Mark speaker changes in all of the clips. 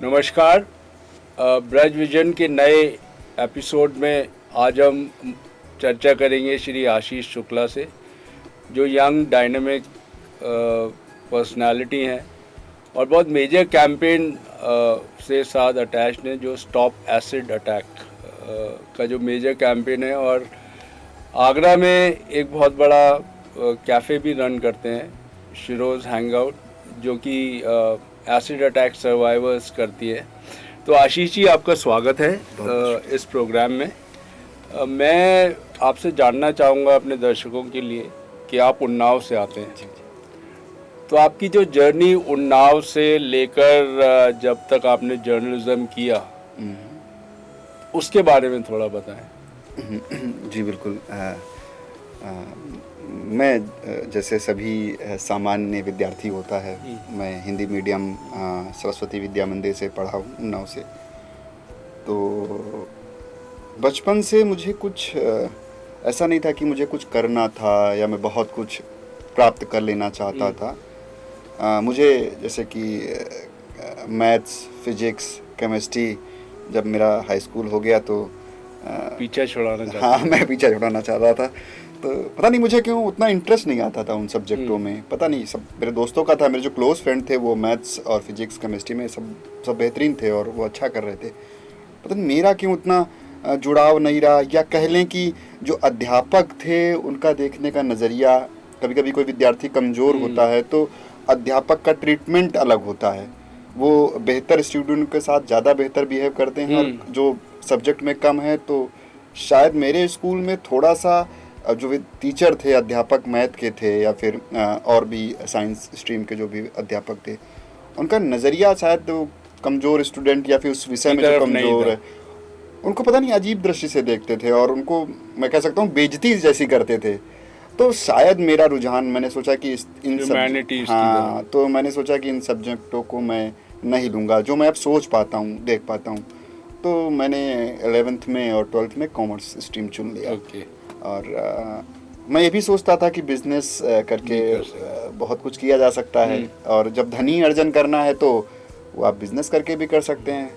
Speaker 1: नमस्कार। ब्रज विजन के नए एपिसोड में आज हम चर्चा करेंगे श्री आशीष शुक्ला से, जो यंग डायनामिक पर्सनालिटी हैं और बहुत मेजर कैंपेन से साथ अटैच्ड हैं, जो स्टॉप एसिड अटैक का जो मेजर कैंपेन है। और आगरा में एक बहुत बड़ा कैफ़े भी रन करते हैं, शिरोज़ हैंगआउट, जो कि एसिड अटैक सर्वाइवर्स करती है। तो आशीष जी, आपका स्वागत है इस प्रोग्राम में। मैं आपसे जानना चाहूँगा अपने दर्शकों के लिए कि आप उन्नाव से आते हैं, तो आपकी जो जर्नी उन्नाव से लेकर जब तक आपने जर्नलिज्म किया, उसके बारे में थोड़ा बताएं।
Speaker 2: जी बिल्कुल। मैं जैसे सभी सामान्य विद्यार्थी होता है, मैं हिंदी मीडियम सरस्वती विद्या मंदिर से पढ़ा हूँ, उन्नाव से। तो बचपन से मुझे कुछ ऐसा नहीं था कि मुझे कुछ करना था या मैं बहुत कुछ प्राप्त कर लेना चाहता था। मुझे जैसे कि मैथ्स, फिजिक्स, केमिस्ट्री जब मेरा हाई स्कूल हो गया तो
Speaker 1: पीछा छुड़ाना चाहता
Speaker 2: हाँ, मैं पीछा छुड़ाना चाह रहा था। तो पता नहीं मुझे क्यों उतना इंटरेस्ट नहीं आता था उन सब्जेक्टों में, पता नहीं। सब मेरे दोस्तों का था, मेरे जो क्लोज फ्रेंड थे वो मैथ्स और फिजिक्स केमिस्ट्री में सब बेहतरीन थे और वो अच्छा कर रहे थे। पता नहीं मेरा क्यों उतना जुड़ाव नहीं रहा, या कह लें कि जो अध्यापक थे उनका देखने का नज़रिया, कभी कभी कोई विद्यार्थी कमज़ोर होता है तो अध्यापक का ट्रीटमेंट अलग होता है। वो बेहतर स्टूडेंट के साथ ज़्यादा बेहतर बिहेव करते हैं, और जो सब्जेक्ट में कम है तो शायद मेरे स्कूल में थोड़ा सा जो टीचर थे, अध्यापक मैथ के थे या फिर और भी साइंस स्ट्रीम के जो भी अध्यापक थे, उनका नज़रिया शायद कमज़ोर स्टूडेंट या फिर उस विषय में जो कमज़ोर है उनको पता नहीं अजीब दृष्टि से देखते थे और उनको मैं कह सकता हूँ बेइज्जती जैसी करते थे। तो शायद मेरा रुझान, मैंने सोचा कि तो मैंने सोचा कि इन सब्जेक्टों को मैं नहीं लूँगा जो मैं अब सोच पाता हूँ, देख पाता हूँ। तो मैंने 11th में और 12th में कॉमर्स स्ट्रीम चुन लिया। और मैं ये भी सोचता था कि बिजनेस करके बहुत कुछ किया जा सकता है, और जब धनी अर्जन करना है तो वो आप बिजनेस करके भी कर सकते हैं।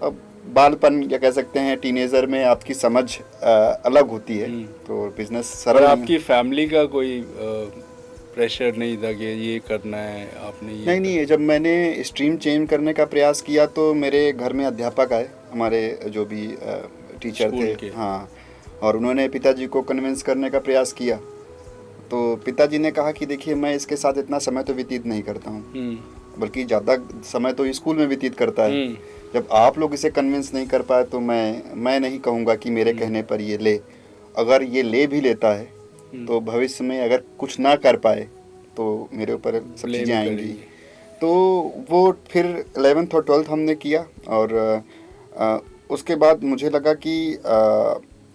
Speaker 2: अब बालपन या कह सकते हैं टीनेजर में आपकी समझ अलग होती है, तो बिजनेस सरल।
Speaker 1: आपकी फैमिली का कोई प्रेशर नहीं था कि ये करना है आपने? ये
Speaker 2: नहीं, जब मैंने स्ट्रीम चेंज करने का प्रयास किया तो मेरे घर में अध्यापक आए, हमारे जो भी टीचर थे, हाँ, और उन्होंने पिताजी को कन्विंस करने का प्रयास किया। तो पिताजी ने कहा कि देखिए, मैं इसके साथ इतना समय तो व्यतीत नहीं करता हूँ, बल्कि ज़्यादा समय तो स्कूल में व्यतीत करता है। जब आप लोग इसे कन्विंस नहीं कर पाए तो मैं नहीं कहूँगा कि मेरे कहने पर ये ले। अगर ये ले भी लेता है तो भविष्य में अगर कुछ ना कर पाए तो मेरे ऊपर सब चीज़ें आएंगी। तो वो फिर 11th और 12th हमने किया, और उसके बाद मुझे लगा कि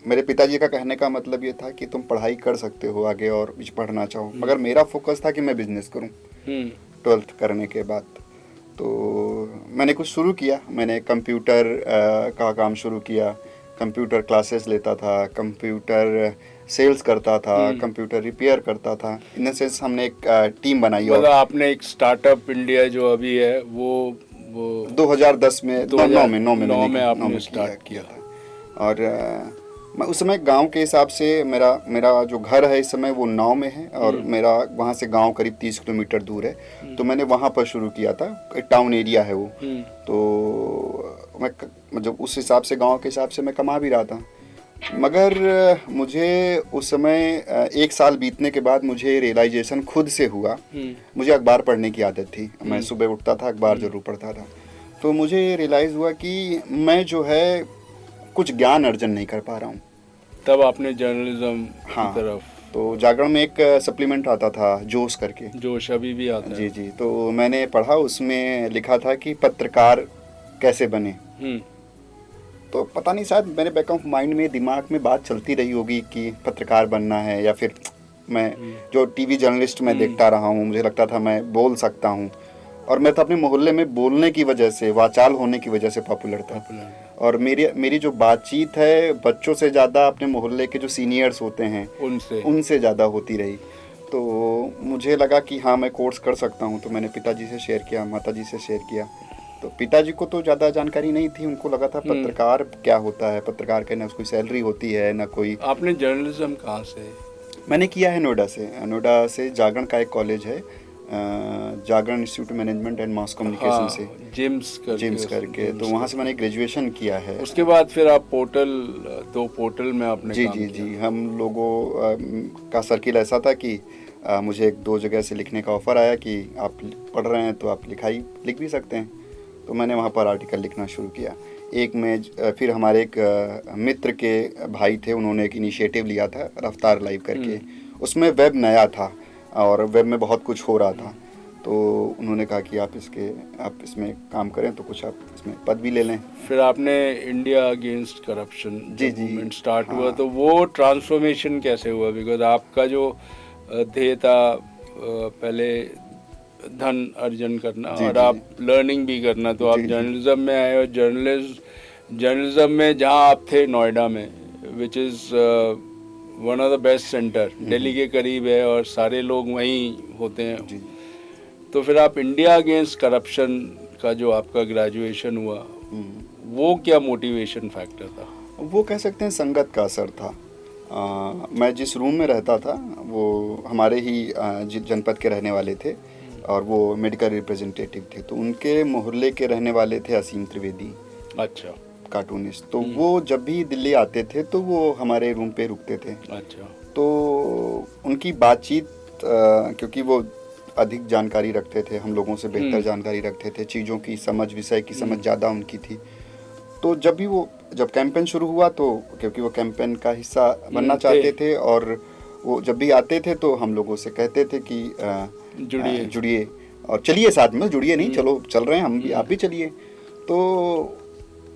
Speaker 2: मेरे पिताजी का कहने का मतलब ये था कि तुम पढ़ाई कर सकते हो आगे और कुछ पढ़ना चाहो, मगर मेरा फोकस था कि मैं बिजनेस करूं 12th करने के बाद। तो मैंने कुछ शुरू किया, मैंने कंप्यूटर का काम शुरू किया, कंप्यूटर क्लासेस लेता था, कंप्यूटर सेल्स करता था, कंप्यूटर रिपेयर करता था। इन सेंस हमने एक टीम बनाई।
Speaker 1: मतलब आपने एक स्टार्टअप इंडिया जो अभी है वो
Speaker 2: 2010 में 9 में
Speaker 1: आपने स्टार्ट किया था।
Speaker 2: और मैं उस समय गांव के हिसाब से मेरा जो घर है इस समय वो 9 में है, और मेरा वहाँ से गांव करीब 30 किलोमीटर दूर है। तो मैंने वहाँ पर शुरू किया था, एक टाउन एरिया है वो। तो मैं मतलब उस हिसाब से, गांव के हिसाब से मैं कमा भी रहा था। मगर मुझे उस समय 1 साल बीतने के बाद मुझे रियलाइजेशन खुद से हुआ। मुझे अखबार पढ़ने की आदत थी, मैं सुबह उठता था, अखबार जरूर पढ़ता था। तो मुझे रियलाइज़ हुआ कि मैं जो है कुछ ज्ञान अर्जन नहीं कर पा रहा हूँ।
Speaker 1: तब आपने जर्नलिज्म की तरफ,
Speaker 2: तो जागरण में एक सप्लीमेंट आता था जोश करके,
Speaker 1: जोश अभी भी आता है।
Speaker 2: जी, तो मैंने पढ़ा, उसमें लिखा था कि पत्रकार कैसे बने। तो पता नहीं, शायद मेरे बैक ऑफ माइंड में, दिमाग में बात चलती रही होगी कि पत्रकार बनना है, या फिर मैं जो टीवी जर्नलिस्ट मैं देखता रहा हूँ, मुझे लगता था मैं बोल सकता हूँ। और मैं तो अपने मोहल्ले में बोलने की वजह से, वाचाल होने की वजह से पॉपुलर था। और मेरी जो बातचीत है बच्चों से ज़्यादा अपने मोहल्ले के जो सीनियर्स होते हैं उनसे ज़्यादा होती रही। तो मुझे लगा कि हाँ, मैं कोर्स कर सकता हूँ। तो मैंने पिताजी से शेयर किया, माताजी से शेयर किया। तो पिताजी को तो ज़्यादा जानकारी नहीं थी, उनको लगा था पत्रकार क्या होता है, पत्रकार का ना कोई सैलरी होती है ना कोई।
Speaker 1: आपने जर्नलिज्म कहाँ से?
Speaker 2: मैंने किया है नोएडा से। नोएडा से जागरण का एक कॉलेज है, Jagran institute management and mass communication से, जिम्स करके, तो वहाँ से मैंने ग्रेजुएशन किया है।
Speaker 1: उसके बाद फिर आप दो पोर्टल में आपने
Speaker 2: जी
Speaker 1: काम
Speaker 2: जी
Speaker 1: किया।
Speaker 2: जी, हम लोगों का सर्किल ऐसा था कि मुझे एक दो जगह से लिखने का ऑफ़र आया कि आप पढ़ रहे हैं तो आप लिख भी सकते हैं, तो मैंने वहाँ पर आर्टिकल लिखना शुरू किया। एक में फिर हमारे एक मित्र के भाई थे, उन्होंने एक इनिशिएटिव लिया था रफ्तार लाइव करके, उसमें वेब नया था और वेब में बहुत कुछ हो रहा था, तो उन्होंने कहा कि आप इसमें काम करें तो कुछ आप इसमें पद भी ले लें।
Speaker 1: फिर आपने इंडिया अगेंस्ट करप्शन
Speaker 2: जी जी
Speaker 1: मूवमेंट स्टार्ट
Speaker 2: हाँ।
Speaker 1: हुआ, तो वो ट्रांसफॉर्मेशन कैसे हुआ? बिकॉज आपका जो ध्येय था पहले धन अर्जन करना
Speaker 2: जी
Speaker 1: और
Speaker 2: जी
Speaker 1: आप लर्निंग भी करना, तो आप
Speaker 2: जी जी
Speaker 1: जर्नलिज्म में आए और जर्नलिज्म में जहाँ आप थे नोएडा में, which is one of the best centre, Delhi के करीब है और सारे लोग वहीं होते हैं।
Speaker 2: जी।
Speaker 1: तो फिर आप इंडिया अगेंस्ट करप्शन का जो आपका ग्रेजुएशन हुआ, वो क्या मोटिवेशन फैक्टर था?
Speaker 2: वो कह सकते हैं संगत का असर था। मैं जिस रूम में रहता था वो हमारे ही जनपद के रहने वाले थे और वो मेडिकल रिप्रेजेंटेटिव थे, तो उनके मोहल्ले के रहने वाले थे असीम त्रिवेदी।
Speaker 1: अच्छा।
Speaker 2: कार्टूनिस्ट, तो वो जब भी दिल्ली आते थे तो वो हमारे रूम पे रुकते थे।
Speaker 1: अच्छा।
Speaker 2: तो उनकी बातचीत क्योंकि वो अधिक जानकारी रखते थे, हम लोगों से बेहतर जानकारी रखते थे, चीज़ों की समझ, विषय की समझ ज़्यादा उनकी थी। तो जब कैंपेन शुरू हुआ, तो क्योंकि वो कैंपेन का हिस्सा बनना चाहते थे और वो जब भी आते थे तो हम लोगों से कहते थे कि जुड़िए और चलिए साथ में, जुड़िए नहीं, चलो चल रहे हैं हम भी, आप भी चलिए। तो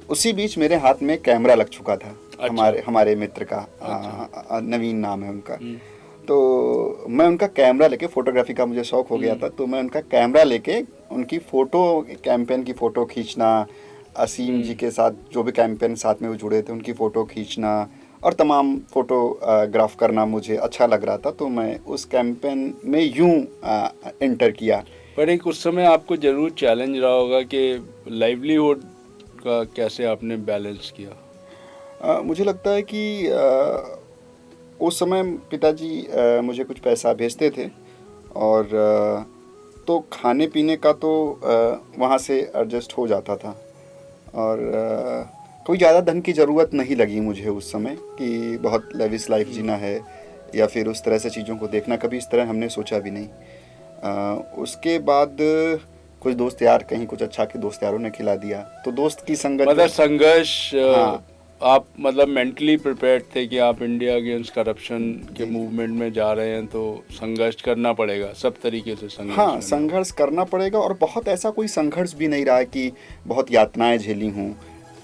Speaker 2: उसी बीच मेरे हाथ में कैमरा लग चुका था। अच्छा। हमारे मित्र का नवीन नाम है उनका। तो मैं उनका कैमरा लेके, फोटोग्राफी का मुझे शौक हो गया था, तो मैं उनका कैमरा लेके उनकी फ़ोटो, कैंपेन की फ़ोटो खींचना, असीम जी के साथ जो भी कैंपेन साथ में वो जुड़े थे उनकी फ़ोटो खींचना और तमाम फ़ोटोग्राफ करना मुझे अच्छा लग रहा था, तो मैं उस कैंपेन में यूँ एंटर किया।
Speaker 1: पर एक उस समय आपको ज़रूर चैलेंज रहा होगा कि लाइवलीहुड का कैसे आपने बैलेंस किया?
Speaker 2: मुझे लगता है कि उस समय पिताजी मुझे कुछ पैसा भेजते थे और तो खाने पीने का तो वहाँ से एडजस्ट हो जाता था और कोई ज़्यादा धन की ज़रूरत नहीं लगी मुझे उस समय कि बहुत लेविश लाइफ जीना है या फिर उस तरह से चीज़ों को देखना, कभी इस तरह हमने सोचा भी नहीं। उसके बाद कुछ दोस्त यार, कहीं कुछ अच्छा के दोस्त यारों ने खिला दिया, तो दोस्त की संगत,
Speaker 1: मतलब संघर्ष।
Speaker 2: हाँ।
Speaker 1: आप मतलब मेंटली प्रिपेयर्ड थे कि आप इंडिया अगेंस्ट करप्शन के मूवमेंट में जा रहे हैं, तो संघर्ष करना पड़ेगा, सब तरीके से संघर्ष।
Speaker 2: हाँ, संघर्ष करना पड़ेगा और बहुत ऐसा कोई संघर्ष भी नहीं रहा कि बहुत यातनाएं झेली हूँ।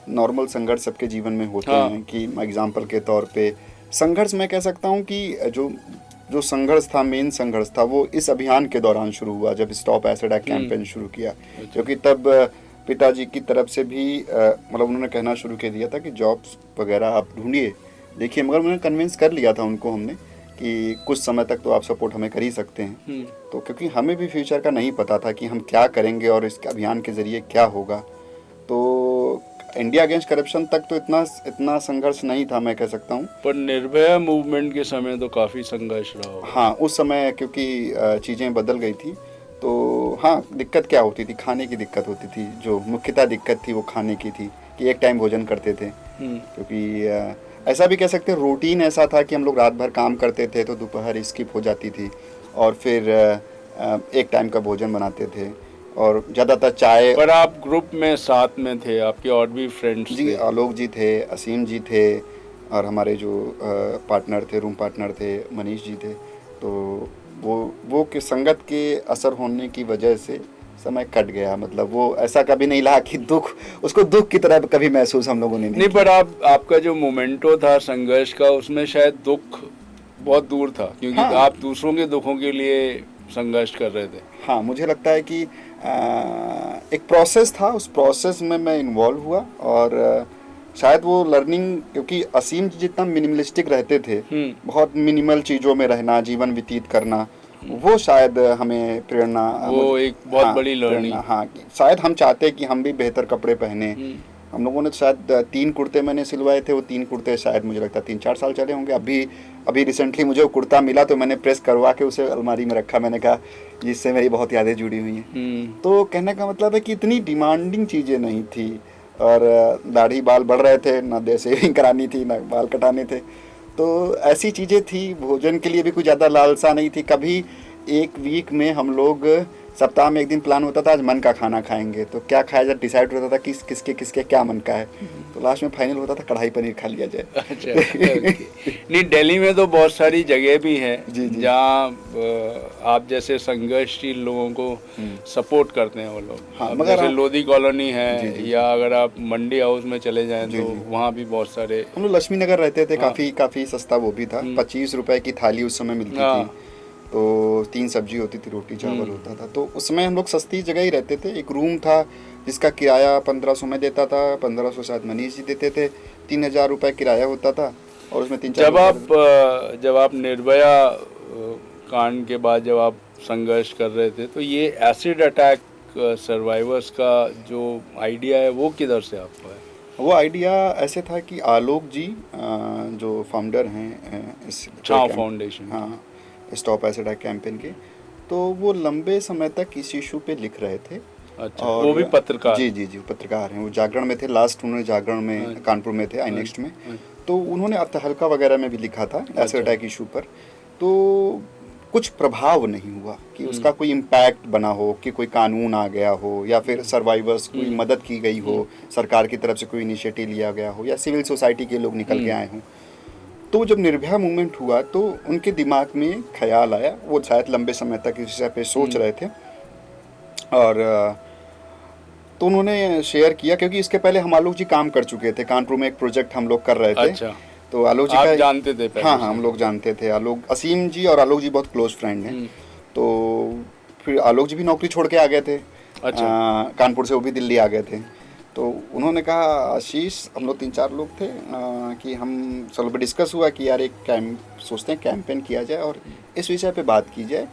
Speaker 2: नॉर्मल संघर्ष सबके जीवन में होते हैं कि एग्जाम्पल के तौर पे संघर्ष मैं कह सकता हूँ कि जो संघर्ष था, मेन संघर्ष था, वो इस अभियान के दौरान शुरू हुआ जब स्टॉप एसिड एक्ट कैंपेन शुरू किया, क्योंकि तब पिताजी की तरफ से भी मतलब उन्होंने कहना शुरू कर दिया था कि जॉब्स वगैरह आप ढूंढिए, देखिए, मगर उन्होंने कन्विंस कर लिया था उनको हमने कि कुछ समय तक तो आप सपोर्ट हमें कर ही सकते हैं। तो क्योंकि हमें भी फ्यूचर का नहीं पता था कि हम क्या करेंगे और इस अभियान के ज़रिए क्या होगा, तो इंडिया अगेंस्ट करप्शन तक तो इतना संघर्ष नहीं था, मैं कह सकता हूँ।
Speaker 1: पर निर्भया मूवमेंट के समय तो काफ़ी संघर्ष रहा होगा।
Speaker 2: हाँ, उस समय क्योंकि चीज़ें बदल गई थी, तो हाँ, दिक्कत क्या होती थी, खाने की दिक्कत होती थी, जो मुख्यतः दिक्कत थी वो खाने की थी कि एक टाइम भोजन करते थे, क्योंकि ऐसा भी कह सकते हैं रूटीन ऐसा था कि हम लोग रात भर काम करते थे तो दोपहर स्किप हो जाती थी और फिर एक टाइम का भोजन बनाते थे और ज़्यादातर चाय।
Speaker 1: पर आप ग्रुप में साथ में थे, आपके और भी फ्रेंड्स
Speaker 2: जी, आलोक जी थे, असीम जी थे और हमारे जो पार्टनर थे, रूम पार्टनर थे, मनीष जी थे, तो वो के संगत के असर होने की वजह से समय कट गया। मतलब वो ऐसा कभी नहीं लगा कि उसको दुख की तरह कभी महसूस हम लोगों ने नहीं।
Speaker 1: पर आपका जो मोमेंटो था संघर्ष का, उसमें शायद दुख बहुत दूर था, क्योंकि आप दूसरों के दुखों के लिए संघर्ष कर रहे थे।
Speaker 2: हाँ, मुझे लगता है कि एक प्रोसेस था, उस प्रोसेस में मैं इन्वॉल्व हुआ और शायद वो लर्निंग, क्योंकि असीम जी जितना मिनिमलिस्टिक रहते थे, बहुत मिनिमल चीज़ों में रहना, जीवन व्यतीत करना, वो शायद हमें प्रेरणा,
Speaker 1: वो एक बहुत बड़ी लर्निंग।
Speaker 2: हाँ, शायद हम चाहते कि हम भी बेहतर कपड़े पहने। हम लोगों ने शायद 3 कुर्ते मैंने सिलवाए थे, वो 3 कुर्ते शायद मुझे लगता है 3-4 साल चले होंगे। अभी रिसेंटली मुझे वो कुर्ता मिला तो मैंने प्रेस करवा के उसे अलमारी में रखा। मैंने कहा जिससे मेरी बहुत यादें जुड़ी हुई हैं। तो कहने का मतलब है कि इतनी डिमांडिंग चीज़ें नहीं थी, और दाढ़ी बाल बढ़ रहे थे, ना दे शेविंग करानी थी ना बाल कटाने थे, तो ऐसी चीज़ें थी। भोजन के लिए भी कोई ज़्यादा लालसा नहीं थी। कभी एक वीक में हम लोग सप्ताह में एक दिन प्लान होता था आज मन का खाना खाएंगे, तो क्या खाया जाए डिसाइड होता था किसके क्या मन का है, तो लास्ट में फाइनल होता था कढ़ाई पनीर खा लिया जाए।
Speaker 1: अच्छा, नहीं दिल्ली में तो बहुत सारी जगह भी हैं जहाँ आप जैसे संघर्षशील लोगों को सपोर्ट करते हैं वो लोग।
Speaker 2: हाँ,
Speaker 1: मगर जैसे लोधी कॉलोनी है, या अगर आप मंडी हाउस में चले जाएं तो वहाँ भी बहुत सारे।
Speaker 2: हम लोग लक्ष्मी नगर रहते थे। काफ़ी सस्ता वो भी था। 25 रुपए की थाली उस समय मिलती थी, तो 3 सब्जी होती थी, रोटी चावल होता था। तो उसमें हम लोग सस्ती जगह ही रहते थे। एक रूम था जिसका किराया 1500 में देता था, 1500 शायद मनीष जी देते थे, 3000 रुपये किराया होता था, और उसमें 3-4
Speaker 1: जब आप निर्भया कांड के बाद जब आप संघर्ष कर रहे थे, तो ये एसिड अटैक सर्वाइवर्स का जो आइडिया है वो किधर से आपको है?
Speaker 2: वो आइडिया ऐसे था कि आलोक जी जो फाउंडर हैं इस
Speaker 1: फाउंडेशन,
Speaker 2: हाँ, स्टॉप एसिड अटैक कैंपेन के, तो वो लंबे समय तक इस इशू पे लिख रहे थे।
Speaker 1: अच्छा, और वो भी पत्रकार?
Speaker 2: जी, पत्रकार हैं। वो जागरण में थे, लास्ट उन्होंने जागरण में कानपुर में थे, iNext में। तो उन्होंने अब तहलका वगैरह में भी लिखा था एसिड अटैक इशू पर। तो कुछ प्रभाव नहीं हुआ कि उसका कोई इम्पैक्ट बना हो, कि कोई कानून आ गया हो, या फिर सर्वाइवर्स कोई मदद की गई हो, सरकार की तरफ से कोई इनिशिएटिव लिया गया हो, या सिविल सोसाइटी के लोग निकल के आए हों। तो जब निर्भया मूवमेंट हुआ तो उनके दिमाग में ख्याल आया, वो शायद लंबे समय तक इस विषय पे सोच रहे थे, और तो उन्होंने शेयर किया, क्योंकि इसके पहले हम आलोक जी काम कर चुके थे। कानपुर में एक प्रोजेक्ट हम लोग कर रहे थे।
Speaker 1: अच्छा,
Speaker 2: तो आलोक जी
Speaker 1: आप
Speaker 2: का
Speaker 1: जानते थे पहले?
Speaker 2: हाँ, हम लोग जानते थे। आलोक, असीम जी और आलोक जी बहुत क्लोज फ्रेंड हैं। तो फिर आलोक जी भी नौकरी छोड़ के आ गए थे।
Speaker 1: अच्छा,
Speaker 2: कानपुर से वो भी दिल्ली आ गए थे। तो उन्होंने कहा आशीष, हम लोग 3-4 लोग थे, कि हम चलो डिस्कस हुआ कि यार एक सोचते हैं कैंपेन किया जाए और इस विषय पे बात की जाए।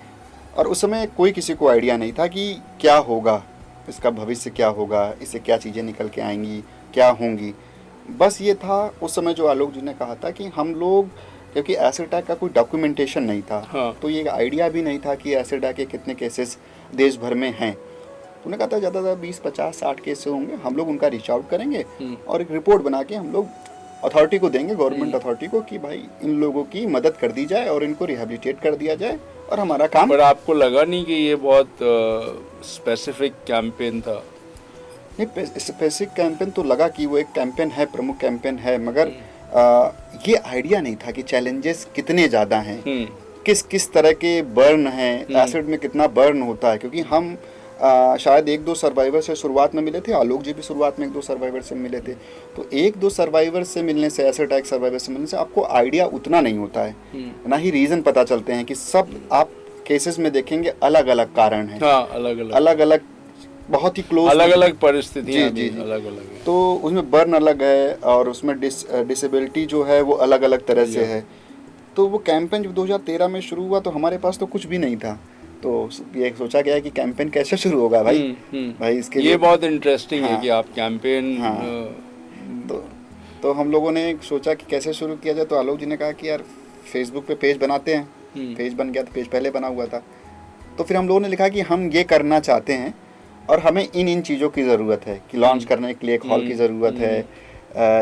Speaker 2: और उस समय कोई किसी को आइडिया नहीं था कि क्या होगा, इसका भविष्य क्या होगा, इससे क्या चीज़ें निकल के आएंगी, क्या होंगी। बस ये था उस समय जो आलोक जी ने कहा था कि हम लोग, क्योंकि एसिड अटैक का कोई डॉक्यूमेंटेशन नहीं था,
Speaker 1: हाँ,
Speaker 2: तो ये आइडिया भी नहीं था कि एसिड अटैक के कितने केसेस देश भर में हैं। उन्होंने कहा था ज़्यादा 20, 50, 60 केस होंगे, हम लोग उनका रीच आउट करेंगे और एक रिपोर्ट बना के हम लोग अथॉरिटी को देंगे, गवर्नमेंट अथॉरिटी को, कि भाई इन लोगों की मदद कर दी जाए और इनको रिहेबिलिटेट कर दिया जाए और हमारा काम।
Speaker 1: पर आपको लगा नहीं कि ये बहुत स्पेसिफिक कैंपेन था?
Speaker 2: नहीं, स्पेसिफिक कैंपेन तो लगा कि वो एक कैंपेन है, प्रमुख कैंपेन है, मगर ये आइडिया नहीं था कि चैलेंजेस कितने ज़्यादा हैं, किस तरह के बर्न हैं, एसिड में कितना बर्न होता है। क्योंकि हम शायद 1-2 सर्वाइवर से शुरुआत में मिले थे, आलोक जी भी शुरुआत में 1-2 सर्वाइवर से मिले थे। तो 1-2 सर्वाइवर से मिलने से, एसिड अटैक सर्वाइवर से मिलने से आपको आइडिया उतना नहीं होता है, ना ही रीज़न पता चलते हैं कि सब आप केसेस में देखेंगे अलग अलग कारण हैं।
Speaker 1: हाँ, अलग अलग
Speaker 2: बहुत ही क्लोज,
Speaker 1: अलग अलग परिस्थितियाँ
Speaker 2: जी,
Speaker 1: अलग अलग है।
Speaker 2: तो उसमें बर्न अलग है और उसमें डिसेबिलिटी जो है वो अलग अलग तरह से है। तो वो कैंपेन जब 2013 में शुरू हुआ तो हमारे पास तो कुछ भी नहीं था। तो ये सोचा गया कि कैंपेन कैसे शुरू होगा भाई। भाई इसके
Speaker 1: ये बहुत इंटरेस्टिंग है कि आप कैंपेन।
Speaker 2: तो हम लोगों ने सोचा कि कैसे शुरू किया जाए। तो आलोक जी ने कहा कि यार फेसबुक पे पेज बनाते हैं। पेज बन गया, तो पेज पहले बना हुआ था। तो फिर हम लोगों ने लिखा कि हम ये करना चाहते हैं और हमें इन चीज़ों की ज़रूरत है, कि लॉन्च करने के लिए एक हॉल की ज़रूरत है,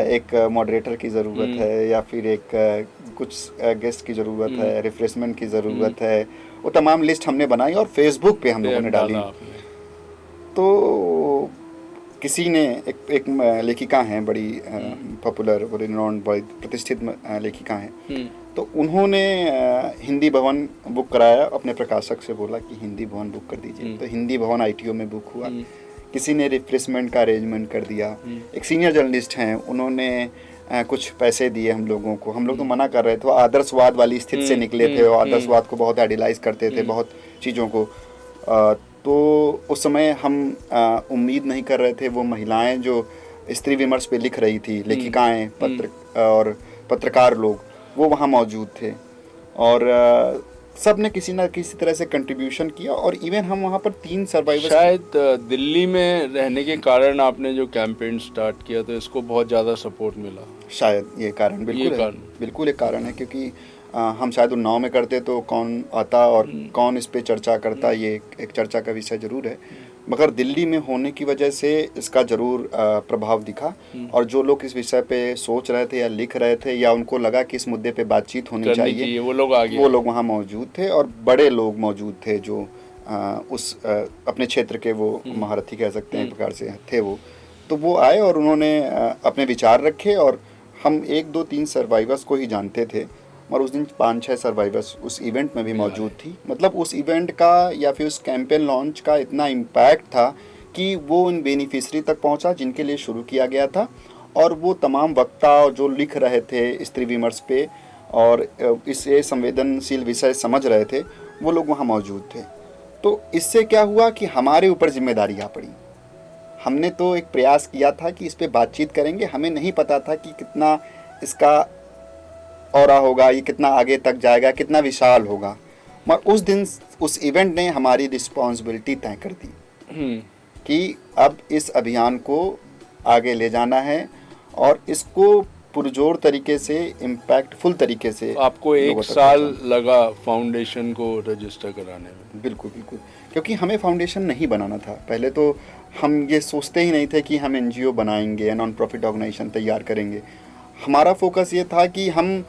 Speaker 2: एक मॉडरेटर की ज़रूरत है, या फिर एक कुछ गेस्ट की ज़रूरत है, रिफ्रेशमेंट की ज़रूरत है। वो तमाम लिस्ट हमने बनाई और फेसबुक पे हम लोगों ने डाली। तो किसी ने एक लेखिका हैं, बड़ी पॉपुलर, बड़ी रिनॉन्ड, बड़ी प्रतिष्ठित लेखिका हैं, तो उन्होंने हिंदी भवन बुक कराया, अपने प्रकाशक से बोला कि हिंदी भवन बुक कर दीजिए। तो हिंदी भवन ITO में बुक हुआ। किसी ने रिफ्रेशमेंट का अरेंजमेंट कर दिया। एक सीनियर जर्नलिस्ट हैं, उन्होंने कुछ पैसे दिए हम लोगों को। हम लोग तो मना कर रहे थे, आदर्शवाद वाली स्थिति से निकले थे और आदर्शवाद को बहुत आइडियलाइज करते थे, बहुत चीज़ों को। तो उस समय हम उम्मीद नहीं कर रहे थे वो महिलाएं जो स्त्री विमर्श पे लिख रही थी, लेखिकाएं, और पत्रकार लोग, वो वहाँ मौजूद थे। और सब ने किसी ना किसी तरह से कंट्रीब्यूशन किया और इवन हम वहाँ पर 3 सर्वाइवर्स
Speaker 1: शायद दिल्ली में रहने के कारण आपने जो कैंपेन स्टार्ट किया तो इसको बहुत ज़्यादा सपोर्ट मिला।
Speaker 2: शायद ये कारण बिल्कुल है, बिल्कुल एक कारण है क्योंकि हम शायद उन्नाव में करते तो कौन आता और कौन इस पे चर्चा करता, ये एक चर्चा का विषय जरूर है, मगर दिल्ली में होने की वजह से इसका ज़रूर प्रभाव दिखा। और जो लोग इस विषय पे सोच रहे थे या लिख रहे थे या उनको लगा कि इस मुद्दे पे बातचीत होनी चाहिए,
Speaker 1: वो लोग आ गए,
Speaker 2: वो लोग वहाँ मौजूद थे और बड़े लोग मौजूद थे जो अपने क्षेत्र के वो महारथी कह सकते हैं एक प्रकार से थे वो। तो वो आए और उन्होंने अपने विचार रखे और हम 1, 2, 3 सर्वाइवर्स को ही जानते थे और उस दिन 5-6 सर्वाइवर्स उस इवेंट में भी मौजूद थी। मतलब उस इवेंट का या फिर उस कैंपेन लॉन्च का इतना इम्पैक्ट था कि वो उन बेनिफिशरी तक पहुंचा जिनके लिए शुरू किया गया था, और वो तमाम वक्ता जो लिख रहे थे स्त्री विमर्श पे और इसे संवेदनशील विषय समझ रहे थे, वो लोग वहाँ मौजूद थे। तो इससे क्या हुआ कि हमारे ऊपर जिम्मेदारी आ पड़ी। हमने तो एक प्रयास किया था कि इस पे बातचीत करेंगे, हमें नहीं पता था कि कितना इसका औरा होगा, ये कितना आगे तक जाएगा, कितना विशाल होगा, मगर उस दिन उस इवेंट ने हमारी रिस्पॉन्सिबिलिटी तय कर दी कि अब इस अभियान को आगे ले जाना है और इसको पुरजोर तरीके से, इम्पैक्टफुल तरीके से।
Speaker 1: आपको 1 साल लगा फाउंडेशन को रजिस्टर कराने में?
Speaker 2: बिल्कुल बिल्कुल, क्योंकि हमें फाउंडेशन नहीं बनाना था। पहले तो हम ये सोचते ही नहीं थे कि हम एनजीओ बनाएंगे, नॉन प्रॉफिट ऑर्गेनाइजेशन तैयार करेंगे। हमारा फोकस ये था कि हम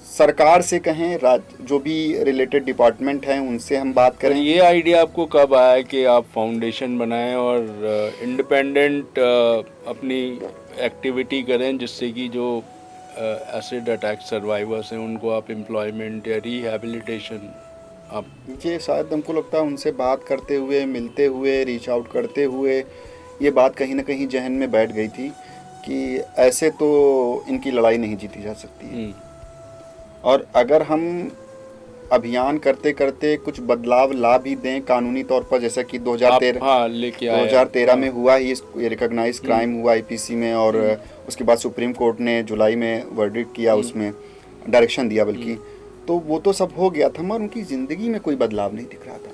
Speaker 2: सरकार से कहें, जो भी रिलेटेड डिपार्टमेंट हैं उनसे हम बात करें।
Speaker 1: ये आइडिया आपको कब आया कि आप फाउंडेशन बनाएं और इंडिपेंडेंट अपनी एक्टिविटी करें जिससे कि जो एसिड अटैक सर्वाइवर्स हैं उनको आप एम्प्लॉयमेंट या रिहैबिलिटेशन आप?
Speaker 2: ये शायद हमको लगता है उनसे बात करते हुए, मिलते हुए, रीच आउट करते हुए ये बात कहीं ना कहीं जहन में बैठ गई थी कि ऐसे तो इनकी लड़ाई नहीं जीती जा सकती। और अगर हम अभियान करते करते कुछ बदलाव ला भी दें कानूनी तौर पर, जैसा कि 2013 में हुआ ही, ये रिकॉग्नाइज क्राइम हुआ आईपीसी में, और उसके बाद सुप्रीम कोर्ट ने जुलाई में वर्डिक्ट किया, उसमें डायरेक्शन दिया बल्कि, तो वो तो सब हो गया था, मगर उनकी ज़िंदगी में कोई बदलाव नहीं दिख रहा था।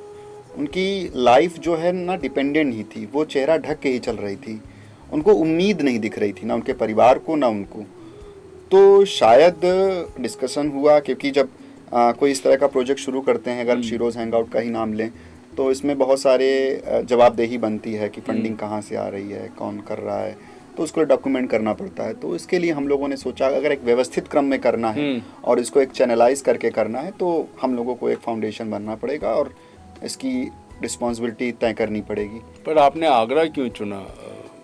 Speaker 2: उनकी लाइफ जो है ना डिपेंडेंट ही थी, वो चेहरा ढक के ही चल रही थी, उनको उम्मीद नहीं दिख रही थी, ना उनके परिवार को ना उनको। तो शायद डिस्कशन हुआ, क्योंकि जब कोई इस तरह का प्रोजेक्ट शुरू करते हैं, अगर शीरोज़ हैंगआउट का ही नाम लें, तो इसमें बहुत सारे जवाबदेही बनती है कि फंडिंग कहाँ से आ रही है, कौन कर रहा है, तो उसको डॉक्यूमेंट करना पड़ता है। तो इसके लिए हम लोगों ने सोचा अगर एक व्यवस्थित क्रम में करना है और इसको एक चैनलाइज करके करना है, तो हम लोगों को एक फाउंडेशन बनना पड़ेगा और इसकी रिस्पॉन्सिबिलिटी तय करनी पड़ेगी।
Speaker 1: पर आपने आगरा क्यों चुना?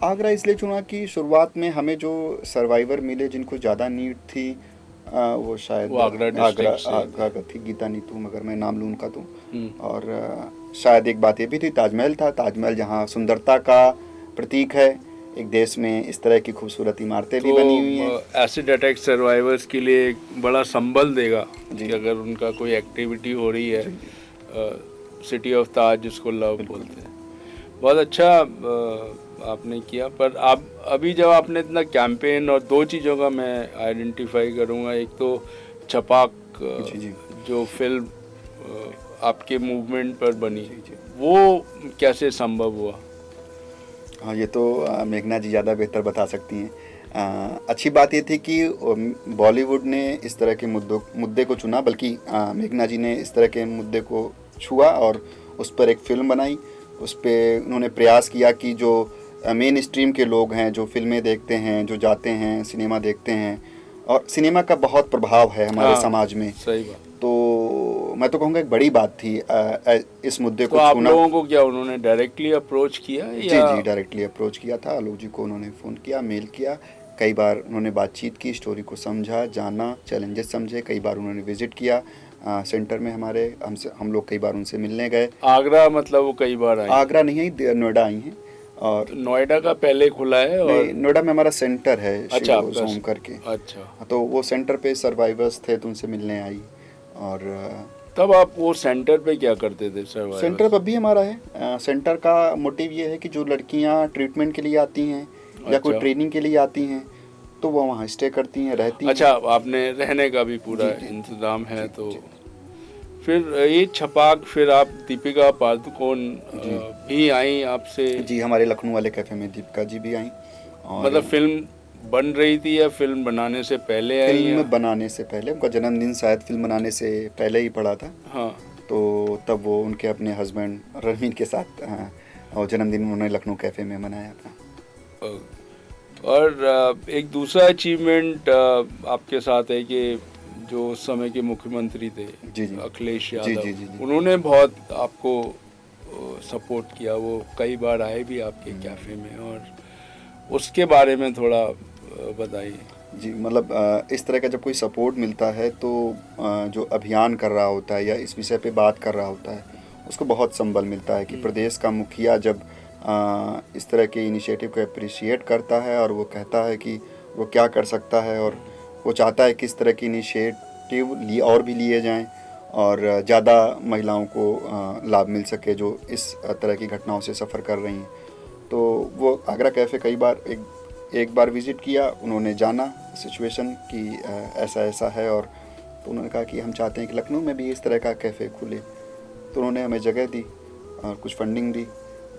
Speaker 2: आगरा इसलिए चुना कि शुरुआत में हमें जो सर्वाइवर मिले जिनको ज़्यादा नीड थी, वो शायद आगरा का थी, गीता नीतू, अगर मैं नाम लूँ उनका तो। और शायद एक बात ये भी थी, ताजमहल था, ताजमहल जहाँ सुंदरता का प्रतीक है, एक देश में इस तरह की खूबसूरत इमारतें भी बनी हुई हैं।
Speaker 1: एसिड अटैक सर्वाइवर्स के लिए एक बड़ा संबल देगा कि अगर उनका कोई एक्टिविटी हो रही है, सिटी ऑफ ताज जिसको लव बोलते हैं। बहुत अच्छा आपने किया। पर आप अभी जब आपने इतना कैंपेन, और 2 चीज़ों का मैं आइडेंटिफाई करूँगा, एक तो छपाक जो फिल्म आपके मूवमेंट पर बनी, वो कैसे संभव हुआ?
Speaker 2: हाँ, ये तो मेघना जी ज़्यादा बेहतर बता सकती हैं। अच्छी बात ये थी कि बॉलीवुड ने इस तरह के मुद्दे को चुना, बल्कि मेघना जी ने इस तरह के मुद्दे को छुआ और उस पर एक फ़िल्म बनाई। उस पर उन्होंने प्रयास किया कि जो मेन स्ट्रीम के लोग हैं, जो फिल्में देखते हैं, जो जाते हैं सिनेमा देखते हैं, और सिनेमा का बहुत प्रभाव है हमारे समाज में।
Speaker 1: सही बात।
Speaker 2: तो मैं तो कहूँगा एक बड़ी बात थी इस मुद्दे को
Speaker 1: छूना।
Speaker 2: आप
Speaker 1: लोगों को क्या उन्होंने डायरेक्टली अप्रोच किया या?
Speaker 2: जी, डायरेक्टली अप्रोच किया था। आलोक जी को उन्होंने फ़ोन किया, मेल किया, कई बार उन्होंने बातचीत की, स्टोरी को समझा, जाना, चैलेंजेस समझे, कई बार उन्होंने विजिट किया सेंटर में हमारे, हम लोग कई बार उनसे मिलने गए।
Speaker 1: आगरा मतलब वो कई बार आए?
Speaker 2: आगरा नहीं आई, नोएडा आई हैं। और
Speaker 1: नोएडा का पहले खुला है? और
Speaker 2: नोएडा में हमारा सेंटर है,
Speaker 1: अच्छा,
Speaker 2: होम करके।
Speaker 1: अच्छा,
Speaker 2: तो वो सेंटर पे सर्वाइवर्स थे तो उनसे मिलने आई। और
Speaker 1: तब आप वो सेंटर पे क्या करते थे?
Speaker 2: सेंटर पर भी हमारा है। सेंटर का मोटिव ये है कि जो लड़कियां ट्रीटमेंट के लिए आती हैं या कोई ट्रेनिंग के लिए आती हैं, तो वो वहाँ स्टे करती हैं, रहती हैं।
Speaker 1: अच्छा, आपने रहने का भी पूरा इंतजाम है? तो फिर ये छपाक, फिर आप दीपिका पादुकोण भी आई आपसे?
Speaker 2: जी, हमारे लखनऊ वाले कैफ़े में दीपिका जी भी आई। और
Speaker 1: मतलब फिल्म बन रही थी या फिल्म बनाने से पहले आई
Speaker 2: फिल्म
Speaker 1: या?
Speaker 2: बनाने से पहले, उनका जन्मदिन शायद फिल्म बनाने से पहले ही पड़ा था।
Speaker 1: हाँ।
Speaker 2: तो तब वो उनके अपने हस्बैंड रणवीर के साथ और जन्मदिन उन्होंने लखनऊ कैफ़े में मनाया अपना।
Speaker 1: और एक दूसरा अचीवमेंट आपके साथ है कि जो उस समय के मुख्यमंत्री थे,
Speaker 2: जी जी,
Speaker 1: अखिलेश
Speaker 2: जी
Speaker 1: यादव,
Speaker 2: जी जी जी,
Speaker 1: उन्होंने बहुत आपको सपोर्ट किया। वो कई बार आए भी आपके कैफ़े में, और उसके बारे में थोड़ा बताइए।
Speaker 2: जी मतलब इस तरह का जब कोई सपोर्ट मिलता है तो जो अभियान कर रहा होता है या इस विषय पे बात कर रहा होता है उसको बहुत संबल मिलता है कि प्रदेश का मुखिया जब इस तरह के इनिशिएटिव को अप्रिशिएट करता है और वो कहता है कि वो क्या कर सकता है, और वो चाहता है कि इस तरह की इनिशिएटिव और भी लिए जाएं और ज़्यादा महिलाओं को लाभ मिल सके जो इस तरह की घटनाओं से सफ़र कर रही हैं। तो वो आगरा कैफ़े कई बार एक बार विज़िट किया, उन्होंने जाना सिचुएशन कि ऐसा ऐसा है, और तो उन्होंने कहा कि हम चाहते हैं कि लखनऊ में भी इस तरह का कैफ़े खुले। तो उन्होंने हमें जगह दी और कुछ फंडिंग दी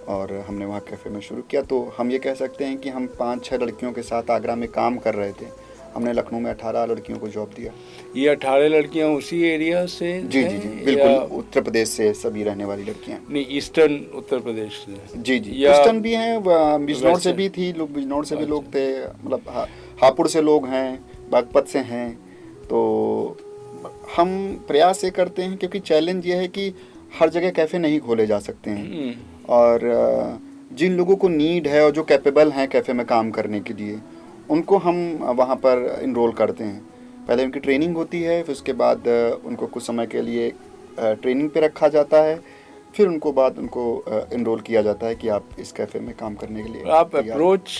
Speaker 2: और हमने वहाँ कैफ़े में शुरू किया। तो हम ये कह सकते हैं कि हम 5-6 लड़कियों के साथ आगरा में काम कर रहे थे। हमने लखनऊ में 18 लड़कियों को जॉब दिया।
Speaker 1: ये 18 लड़कियां उसी एरिया से
Speaker 2: जी जी जी, बिल्कुल उत्तर प्रदेश से सभी रहने वाली लड़कियाँ।
Speaker 1: नहीं, ईस्टर्न उत्तर प्रदेश से?
Speaker 2: जी जी,
Speaker 1: या
Speaker 2: ईस्टर्न भी हैं, बिजनौर से भी थी लोग, बिजनौर से भी लोग थे, मतलब हापुड़ से लोग हैं, बागपत से हैं। तो हम प्रयास ये करते हैं क्योंकि चैलेंज ये है कि हर जगह कैफ़े नहीं खोले जा सकते हैं, और जिन लोगों को नीड है और जो कैपेबल हैं कैफ़े में काम करने के लिए, उनको हम वहाँ पर इनरोल करते हैं। पहले उनकी ट्रेनिंग होती है, फिर उसके बाद उनको कुछ समय के लिए ट्रेनिंग पे रखा जाता है, फिर उनको इनरोल किया जाता है कि आप इस कैफ़े में काम करने के लिए।
Speaker 1: आप अप्रोच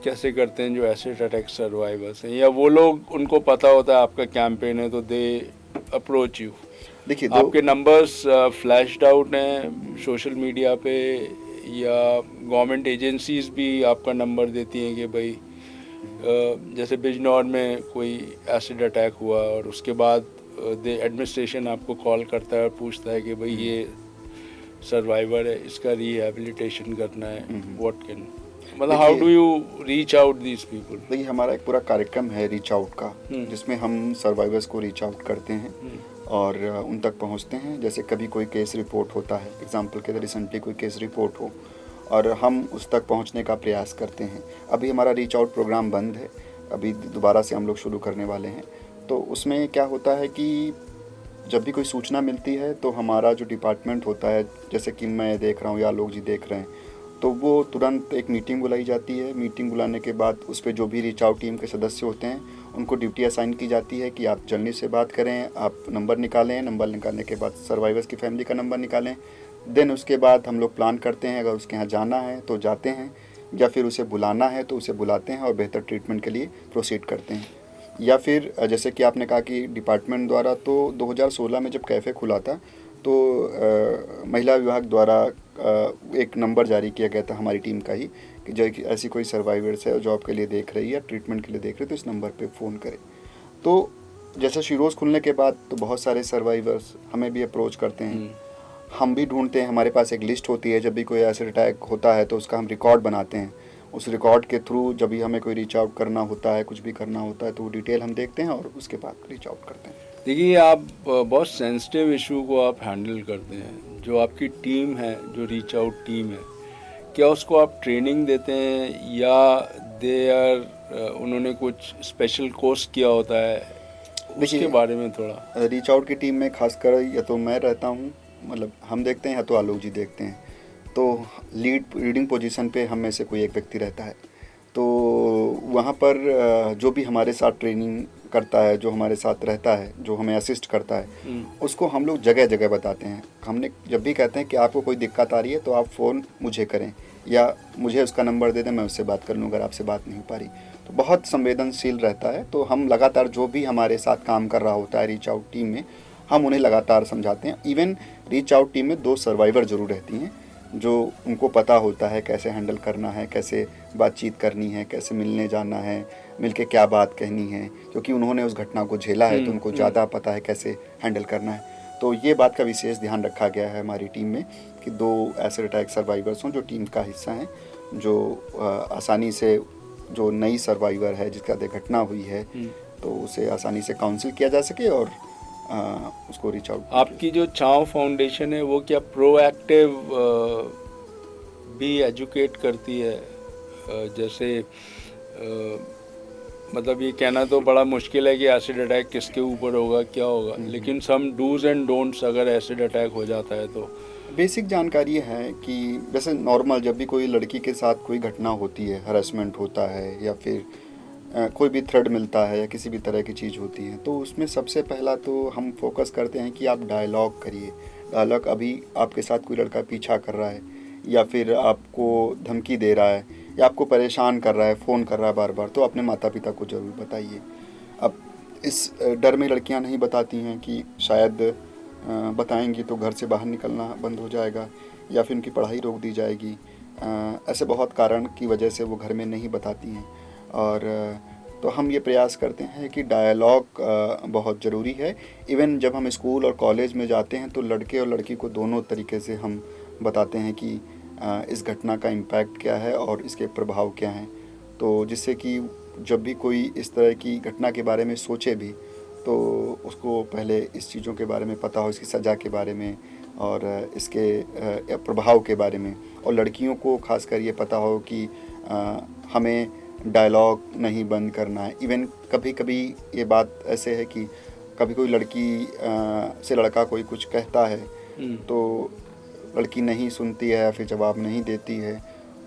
Speaker 1: कैसे करते हैं जो एसिड अटैक सर्वाइवर्स हैं, या वो लोग, उनको पता होता है आपका कैंपेन है तो दे अप्रोच यू?
Speaker 2: देखिए,
Speaker 1: आपके नंबर्स फ्लैश्ड आउट हैं सोशल मीडिया पे, या गवर्नमेंट एजेंसीज भी आपका नंबर देती हैं कि भाई जैसे बिजनौर में कोई एसिड अटैक हुआ और उसके बाद एडमिनिस्ट्रेशन आपको कॉल करता है और पूछता है कि भाई ये सर्वाइवर है, इसका रिहेबिलिटेशन करना है, व्हाट कैन, मतलब how do you reach out these people?
Speaker 2: देखिए, हमारा एक पूरा कार्यक्रम है रीच आउट का, जिसमें हम सर्वाइवर्स को रीच आउट करते हैं और उन तक पहुंचते हैं। जैसे कभी कोई केस रिपोर्ट होता है, एग्जांपल के लिए रिसेंटली कोई केस रिपोर्ट हो और हम उस तक पहुंचने का प्रयास करते हैं। अभी हमारा रीच आउट प्रोग्राम बंद है, अभी दोबारा से हम लोग शुरू करने वाले हैं। तो उसमें क्या होता है कि जब भी कोई सूचना मिलती है तो हमारा जो डिपार्टमेंट होता है, जैसे कि मैं देख रहा हूँ या लोग जी देख रहे हैं, तो वो तुरंत एक मीटिंग बुलाई जाती है। मीटिंग बुलाने के बाद उस पर जो भी रीच आउट टीम के सदस्य होते हैं उनको ड्यूटी असाइन की जाती है कि आप जर्नलिस्ट से बात करें, आप नंबर निकालें, नंबर निकालने के बाद सर्वाइवर्स की फैमिली का नंबर निकालें। देन उसके बाद हम लोग प्लान करते हैं, अगर उसके यहाँ जाना है तो जाते हैं, या फिर उसे बुलाना है तो उसे बुलाते हैं और बेहतर ट्रीटमेंट के लिए प्रोसीड करते हैं। या फिर जैसे कि आपने कहा कि डिपार्टमेंट द्वारा, तो 2016 में जब कैफ़े खुला था तो महिला विभाग द्वारा एक नंबर जारी किया गया था हमारी टीम का ही, कि जो ऐसी कोई सर्वाइवर्स है जॉब के लिए देख रही है, ट्रीटमेंट के लिए देख रही है, तो इस नंबर पे फ़ोन करें। तो जैसे शिरोज़ खुलने के बाद तो बहुत सारे सर्वाइवर्स हमें भी अप्रोच करते हैं, हम भी ढूंढते हैं। हमारे पास एक लिस्ट होती है, जब भी कोई एसिड अटैक होता है तो उसका हम रिकॉर्ड बनाते हैं। उस रिकॉर्ड के थ्रू जब भी हमें कोई रीच आउट करना होता है, कुछ भी करना होता है, तो वो डिटेल हम देखते हैं और उसके बाद रीच आउट करते हैं।
Speaker 1: देखिए, आप बहुत सेंसिटिव इशू को आप हैंडल करते हैं। जो आपकी टीम है, जो रीच आउट टीम है, क्या उसको आप ट्रेनिंग देते हैं या उन्होंने कुछ स्पेशल कोर्स किया होता है? उसके बारे में थोड़ा।
Speaker 2: रीच आउट की टीम में खासकर या तो मैं रहता हूँ, मतलब हम देखते हैं, या तो आलोक जी देखते हैं। तो लीडिंग पोजीशन पे हम में से कोई एक व्यक्ति रहता है। तो वहाँ पर जो भी हमारे साथ ट्रेनिंग करता है, जो हमारे साथ रहता है, जो हमें असिस्ट करता है, उसको हम लोग जगह जगह बताते हैं। हमने जब भी कहते हैं कि आपको कोई दिक्कत आ रही है तो आप फ़ोन मुझे करें या मुझे उसका नंबर दे दें, मैं उससे बात कर लूँ अगर आपसे बात नहीं हो पा रही। तो बहुत संवेदनशील रहता है। तो हम लगातार जो भी हमारे साथ काम कर रहा होता है रीच आउट टीम में, हम उन्हें लगातार समझाते हैं। इवन रीच आउट टीम में 2 सर्वाइवर ज़रूर रहती हैं जो उनको पता होता है कैसे हैंडल करना है, कैसे बातचीत करनी है, कैसे मिलने जाना है, मिलके क्या बात कहनी है, क्योंकि उन्होंने उस घटना को झेला है तो उनको ज़्यादा पता है कैसे हैंडल करना है। तो ये बात का विशेष ध्यान रखा गया है हमारी टीम में कि 2 एसिड अटैक सर्वाइवर्स हों जो टीम का हिस्सा हैं, जो आसानी से, जो नई सर्वाइवर है जिसका दुर्घटना हुई है तो उसे आसानी से काउंसिल किया जा सके और उसको रीच आउट।
Speaker 1: आपकी जो छाँव फाउंडेशन है वो क्या प्रोएक्टिव भी एजुकेट करती है? जैसे मतलब ये कहना तो बड़ा मुश्किल है कि एसिड अटैक किसके ऊपर होगा, क्या होगा, लेकिन सम डूज एंड डोंट्स अगर एसिड अटैक हो जाता है तो
Speaker 2: बेसिक जानकारी है कि वैसे नॉर्मल जब भी कोई लड़की के साथ कोई घटना होती है, हरासमेंट होता है या फिर कोई भी थ्रेड मिलता है या किसी भी तरह की चीज़ होती है, तो उसमें सबसे पहला तो हम फोकस करते हैं कि आप डायलॉग करिए। डायलॉग, अभी आपके साथ कोई लड़का पीछा कर रहा है या फिर आपको धमकी दे रहा है या आपको परेशान कर रहा है, फ़ोन कर रहा है बार बार, तो अपने माता पिता को ज़रूर बताइए। अब इस डर में लड़कियां नहीं बताती हैं कि शायद बताएंगी तो घर से बाहर निकलना बंद हो जाएगा या फिर उनकी पढ़ाई रोक दी जाएगी। ऐसे बहुत कारण की वजह से वो घर में नहीं बताती हैं। और तो हम ये प्रयास करते हैं कि डायलॉग बहुत ज़रूरी है। इवन जब हम स्कूल और कॉलेज में जाते हैं तो लड़के और लड़की को दोनों तरीके से हम बताते हैं कि इस घटना का इम्पैक्ट क्या है और इसके प्रभाव क्या हैं, तो जिससे कि जब भी कोई इस तरह की घटना के बारे में सोचे भी तो उसको पहले इस चीज़ों के बारे में पता हो, इसकी सज़ा के बारे में और इसके प्रभाव के बारे में। और लड़कियों को खासकर ये पता हो कि हमें डायलॉग नहीं बंद करना है। इवन कभी कभी ये बात ऐसे है कि कभी कोई लड़की से लड़का कोई कुछ कहता है तो लड़की नहीं सुनती है या फिर जवाब नहीं देती है।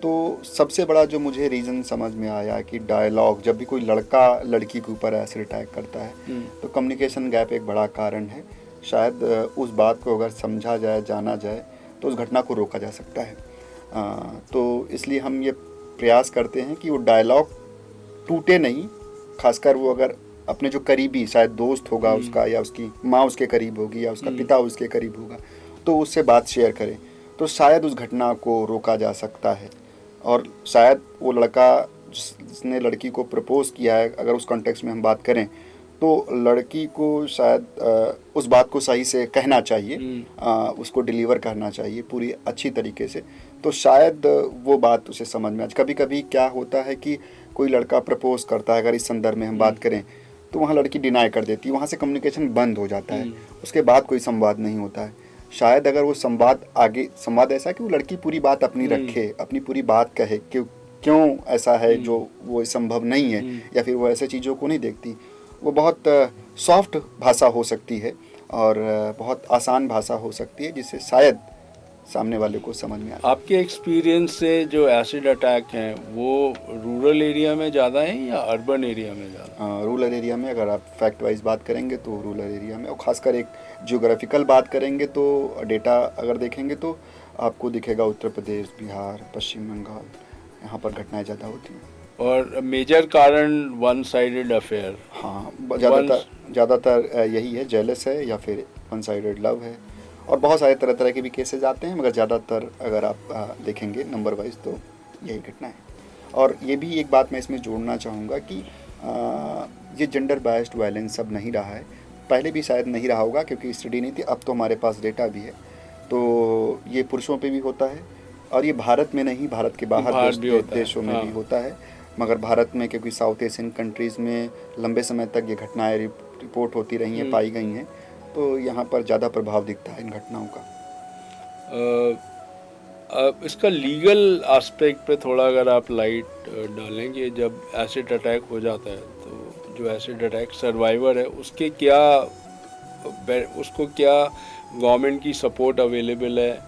Speaker 2: तो सबसे बड़ा जो मुझे रीज़न समझ में आया कि डायलॉग, जब भी कोई लड़का लड़की के ऊपर एसिड अटैक करता है तो कम्युनिकेशन गैप एक बड़ा कारण है। शायद उस बात को अगर समझा जाए, जाना जाए तो उस घटना को रोका जा सकता है। तो इसलिए हम ये प्रयास करते हैं कि वो डायलॉग टूटे नहीं। खासकर वो अगर अपने जो करीबी, शायद दोस्त होगा उसका या उसकी माँ उसके करीब होगी या उसका पिता उसके करीब होगा, तो उससे बात शेयर करें तो शायद उस घटना को रोका जा सकता है। और शायद वो लड़का जिसने लड़की को प्रपोज़ किया है, अगर उस कॉन्टेक्स्ट में हम बात करें तो लड़की को शायद उस बात को सही से कहना चाहिए, उसको डिलीवर करना चाहिए पूरी अच्छी तरीके से, तो शायद वो बात उसे समझ में आ। कभी कभी क्या होता है कि कोई लड़का प्रपोज़ करता है, अगर इस संदर्भ में हम बात करें तो वहाँ लड़की डिनाई कर देती है, वहाँ से कम्युनिकेशन बंद हो जाता है, उसके बाद कोई संवाद नहीं होता है। शायद अगर वो संवाद ऐसा कि वो लड़की पूरी बात अपनी रखे, अपनी पूरी बात कहे कि क्यों ऐसा है जो वो संभव नहीं है या फिर वो ऐसे चीज़ों को नहीं देखती, वो बहुत सॉफ्ट भाषा हो सकती है और बहुत आसान भाषा हो सकती है जिससे शायद सामने वाले को समझ में आए।
Speaker 1: आपके एक्सपीरियंस से जो एसिड अटैक हैं वो रूरल एरिया में ज़्यादा हैं या अर्बन एरिया में ज़्यादा?
Speaker 2: रूरल एरिया में, अगर आप फैक्ट वाइज बात करेंगे तो रूरल एरिया में, और ख़ासकर एक जियोग्राफिकल बात करेंगे तो डेटा अगर देखेंगे तो आपको दिखेगा उत्तर प्रदेश, बिहार, पश्चिम बंगाल, यहाँ पर घटनाएं ज़्यादा होती हैं।
Speaker 1: और मेजर कारण वन साइडेड अफेयर?
Speaker 2: हाँ, ज़्यादातर यही है, जेलस है या फिर वन साइडेड लव है। और बहुत सारे तरह तरह के भी केसेस आते हैं, मगर ज़्यादातर अगर आप देखेंगे नंबर वाइज तो यही घटना है। और ये भी एक बात मैं इसमें जोड़ना चाहूँगा कि ये जेंडर बायस्ड वायलेंस अब नहीं रहा है, पहले भी शायद नहीं रहा होगा क्योंकि स्टडी नहीं थी, अब तो हमारे पास डेटा भी है। तो ये पुरुषों पे भी होता है और ये भारत में नहीं, भारत के बाहर देशों में भी होता है। मगर भारत में क्योंकि साउथ एशियन कंट्रीज़ में लंबे समय तक ये घटनाएं रिपोर्ट होती रही हैं, पाई गई हैं, तो यहाँ पर ज़्यादा प्रभाव दिखता है इन घटनाओं का।
Speaker 1: इसका लीगल एस्पेक्ट पे थोड़ा अगर आप लाइट डालेंगे, जब एसिड अटैक हो जाता है तो जो एसिड अटैक सर्वाइवर है उसको क्या गवर्नमेंट की सपोर्ट अवेलेबल है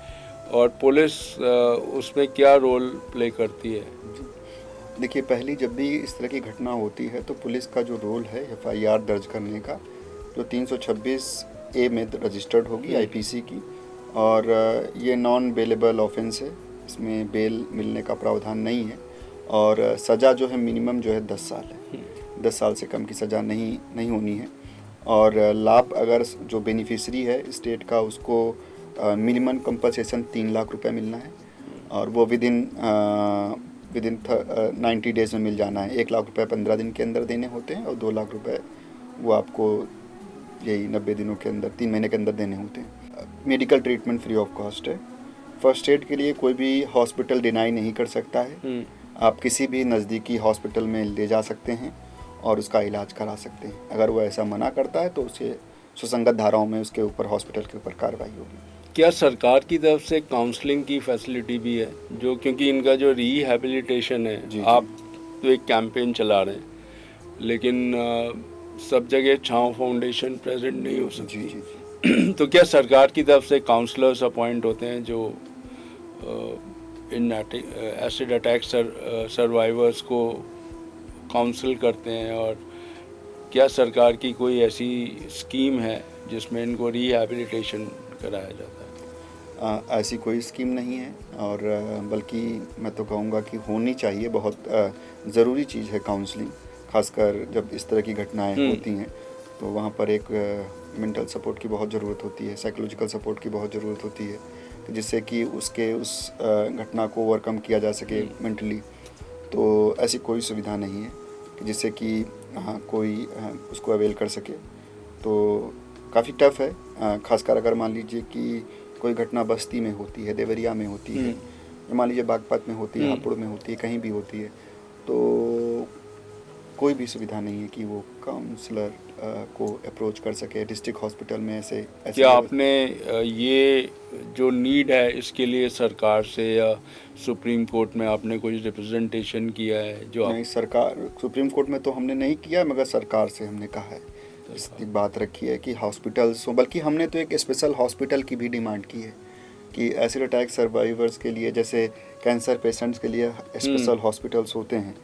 Speaker 1: और पुलिस उसमें क्या रोल प्ले करती है?
Speaker 2: देखिए, पहली जब भी इस तरह की घटना होती है तो पुलिस का जो रोल है FIR दर्ज करने का, जो 326A में रजिस्टर्ड होगी IPC की, और ये नॉन बेलेबल ऑफेंस है, इसमें बेल मिलने का प्रावधान नहीं है और सज़ा जो है मिनिमम जो है 10 साल है, 10 साल से कम की सज़ा नहीं होनी है। और लाभ अगर जो बेनिफिशरी है स्टेट का, उसको मिनिमम कंपनसेशन 3 लाख रुपए मिलना है और वो विद इन 90 डेज़ में मिल जाना है। 1 लाख रुपए 15 दिन के अंदर देने होते हैं और 2 लाख रुपए वो आपको यही 90 दिनों के अंदर, 3 महीने के अंदर देने होते हैं। Medical treatment free of cost है। फर्स्ट एड के लिए कोई भी हॉस्पिटल डिनाई नहीं कर सकता है। आप किसी भी नज़दीकी हॉस्पिटल में ले जा सकते हैं और उसका इलाज करा सकते हैं। अगर वो ऐसा मना करता है तो उसे सुसंगत धाराओं में उसके ऊपर, हॉस्पिटल के ऊपर कार्रवाई होगी।
Speaker 1: क्या सरकार की तरफ से काउंसलिंग की फैसिलिटी भी है जो, क्योंकि इनका जो रिहैबिलिटेशन है,
Speaker 2: जी,
Speaker 1: आप तो एक कैंपेन चला रहे हैं लेकिन सब जगह छाँव फाउंडेशन प्रेजेंट नहीं हो सकती।
Speaker 2: जी जी।
Speaker 1: तो क्या सरकार की तरफ से काउंसलर्स अपॉइंट होते हैं जो इन एसिड अटैक सर्वाइवर्स को काउंसल करते हैं, और क्या सरकार की कोई ऐसी स्कीम है जिसमें इनको रिहैबिलिटेशन कराया जाता है?
Speaker 2: ऐसी कोई स्कीम नहीं है, और बल्कि मैं तो कहूँगा कि होनी चाहिए। बहुत ज़रूरी चीज़ है काउंसलिंग, खासकर जब इस तरह की घटनाएं होती हैं तो वहाँ पर एक मेंटल सपोर्ट की बहुत ज़रूरत होती है, साइकोलॉजिकल सपोर्ट की बहुत ज़रूरत होती है, जिससे कि उसके उस घटना को ओवरकम किया जा सके मेंटली। तो ऐसी कोई सुविधा नहीं है कि जिससे कि कोई उसको अवेल कर सके। तो काफ़ी टफ है, खासकर अगर मान लीजिए कि कोई घटना बस्ती में होती है, देवरिया में होती है, या मान लीजिए बागपत में होती है, हापुड़ में होती है, कहीं भी होती है, तो कोई भी सुविधा नहीं है कि वो काउंसलर को अप्रोच कर सके डिस्ट्रिक्ट हॉस्पिटल में। ऐसे
Speaker 1: क्या आपने ये जो नीड है इसके लिए सरकार से या सुप्रीम कोर्ट में आपने कोई रिप्रेजेंटेशन किया है? जो
Speaker 2: नहीं, सरकार, सुप्रीम कोर्ट में तो हमने नहीं किया, मगर सरकार से हमने कहा है, इसकी बात रखी है कि हॉस्पिटल्स हो, बल्कि हमने तो एक स्पेशल हॉस्पिटल की भी डिमांड की है कि एसिड अटैक सर्वाइवर्स के लिए, जैसे कैंसर पेशेंट्स के लिए स्पेशल हॉस्पिटल्स होते हैं,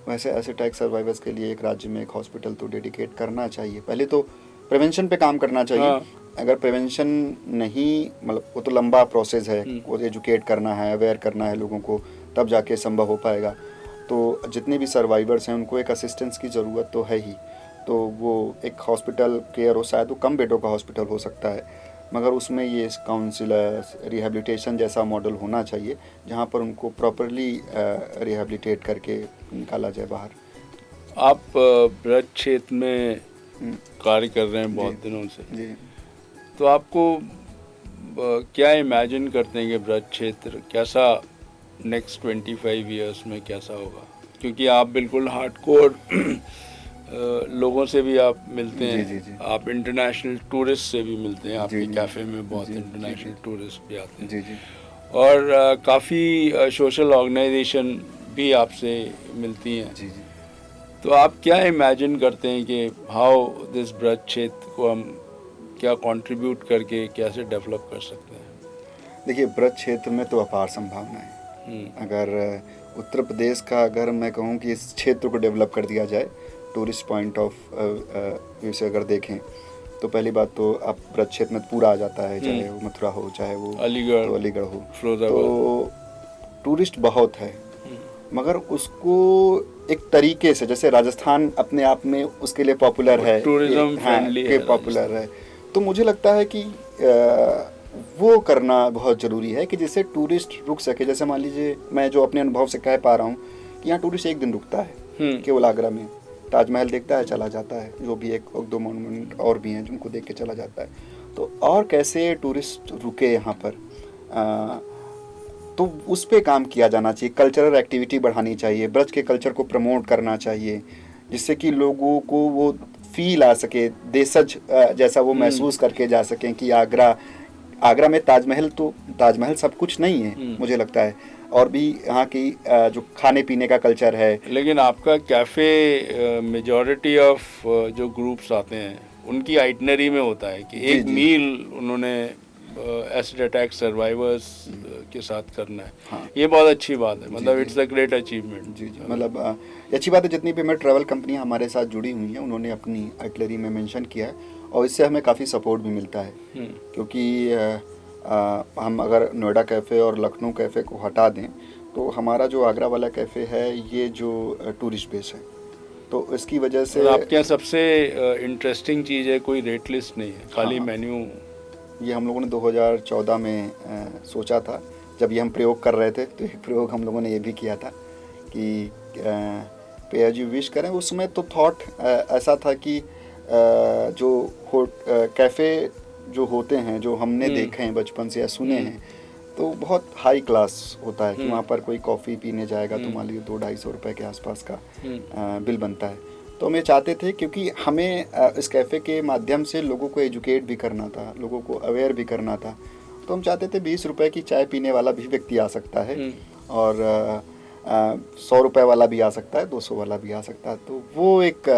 Speaker 2: वैसे एसिड अटैक सर्वाइवर्स के लिए एक राज्य में एक हॉस्पिटल तो डेडिकेट करना चाहिए। पहले तो प्रिवेंशन पे काम करना चाहिए। अगर प्रिवेंशन नहीं, मतलब वो तो लंबा प्रोसेस है, वो एजुकेट करना है, अवेयर करना है लोगों को, तब जाके संभव हो पाएगा। तो जितने भी सर्वाइवर्स हैं उनको एक असिस्टेंस की ज़रूरत तो है ही। तो वो एक हॉस्पिटल केयर हो, शायद वो कम बेडों का हॉस्पिटल हो सकता है, मगर उसमें ये काउंसलर्स, रिहैबिलिटेशन जैसा मॉडल होना चाहिए जहाँ पर उनको प्रॉपरली रिहैबिलिटेट करके निकाला जाए बाहर।
Speaker 1: आप ब्रज क्षेत्र में कार्य कर रहे हैं बहुत दिनों से
Speaker 2: जी।
Speaker 1: तो आपको क्या इमेजिन करते हैं कि ब्रज क्षेत्र कैसा नेक्स्ट 25 इयर्स में कैसा होगा? क्योंकि आप बिल्कुल हार्डकोर लोगों से भी आप मिलते हैं।
Speaker 2: जी।
Speaker 1: आप इंटरनेशनल टूरिस्ट से भी मिलते हैं, आपके
Speaker 2: जी।
Speaker 1: कैफ़े में बहुत इंटरनेशनल टूरिस्ट भी आते हैं।
Speaker 2: जी।
Speaker 1: और काफ़ी सोशल ऑर्गेनाइजेशन भी आपसे मिलती हैं।
Speaker 2: जी।
Speaker 1: तो आप क्या इमेजिन करते हैं कि हाउ दिस ब्रज क्षेत्र को हम क्या कंट्रीब्यूट करके कैसे डेवलप कर सकते हैं?
Speaker 2: देखिए, ब्रज क्षेत्र में तो अपार संभावना है। अगर उत्तर प्रदेश का, अगर मैं कहूँ कि इस क्षेत्र को डेवलप कर दिया जाए टूरिस्ट पॉइंट ऑफ व्यू से अगर देखें, तो पहली बात तो आप ब्रज क्षेत्र में पूरा आ जाता है, चाहे वो मथुरा हो, चाहे वो अलीगढ़ हो, तो टूरिस्ट बहुत है, मगर उसको एक तरीके से, जैसे राजस्थान अपने आप में उसके लिए पॉपुलर है,
Speaker 1: टूरिज्म फ्रेंडली है,
Speaker 2: पॉपुलर है, तो मुझे लगता है कि वो करना बहुत ज़रूरी है कि जिससे टूरिस्ट रुक सके। जैसे मान लीजिए, मैं जो अपने अनुभव से कह पा रहा हूँ कि यहाँ टूरिस्ट एक दिन रुकता है केवल आगरा में, ताजमहल देखता है, चला जाता है, जो भी एक दो मोनूमेंट और भी हैं जिनको देख के चला जाता है। तो और कैसे टूरिस्ट रुके यहाँ पर, तो उस पे काम किया जाना चाहिए। कल्चरल एक्टिविटी बढ़ानी चाहिए, ब्रज के कल्चर को प्रमोट करना चाहिए, जिससे कि लोगों को वो फील आ सके, देशज जैसा वो महसूस करके जा सकें कि आगरा में ताजमहल सब कुछ नहीं है, मुझे लगता है, और भी यहाँ की जो खाने पीने का कल्चर है।
Speaker 1: लेकिन आपका कैफ़े मेजॉरिटी ऑफ जो ग्रुप्स आते हैं उनकी आइटनरी में होता है कि एक मील उन्होंने एसिड अटैक सर्वाइवर्स के साथ करना है।
Speaker 2: हाँ।
Speaker 1: ये बहुत अच्छी बात है, मतलब इट्स अ ग्रेट अचीवमेंट।
Speaker 2: जी, मतलब अच्छी बात है। जितनी भी हमें ट्रैवल कंपनियां हमारे साथ जुड़ी हुई हैं, उन्होंने अपनी आइटनरी में मेंशन किया है, और इससे हमें काफ़ी सपोर्ट भी मिलता है। क्योंकि हम अगर नोएडा कैफ़े और लखनऊ कैफ़े को हटा दें तो हमारा जो आगरा वाला कैफ़े है, ये जो टूरिस्ट बेस है, तो इसकी वजह से
Speaker 1: आपके यहाँ सबसे इंटरेस्टिंग चीज़ है, कोई रेट लिस्ट नहीं है, खाली मेन्यू।
Speaker 2: ये हम लोगों ने 2014 में सोचा था, जब ये हम प्रयोग कर रहे थे, तो एक प्रयोग हम लोगों ने ये भी किया था कि पे एज यू विश करें। उसमें तो थॉट ऐसा था कि जो कैफ़े जो होते हैं, जो हमने देखे हैं बचपन से या सुने हैं, तो बहुत हाई क्लास होता है कि वहाँ पर कोई कॉफ़ी पीने जाएगा तो मान लीजिए 200-250 रुपये के आसपास का बिल बनता है। तो हम ये चाहते थे क्योंकि हमें इस कैफ़े के माध्यम से लोगों को एजुकेट भी करना था, लोगों को अवेयर भी करना था। तो हम चाहते थे 20 रुपये की चाय पीने वाला भी व्यक्ति आ सकता है और 100 रुपये वाला भी आ सकता है, 200 वाला भी आ सकता है। तो वो एक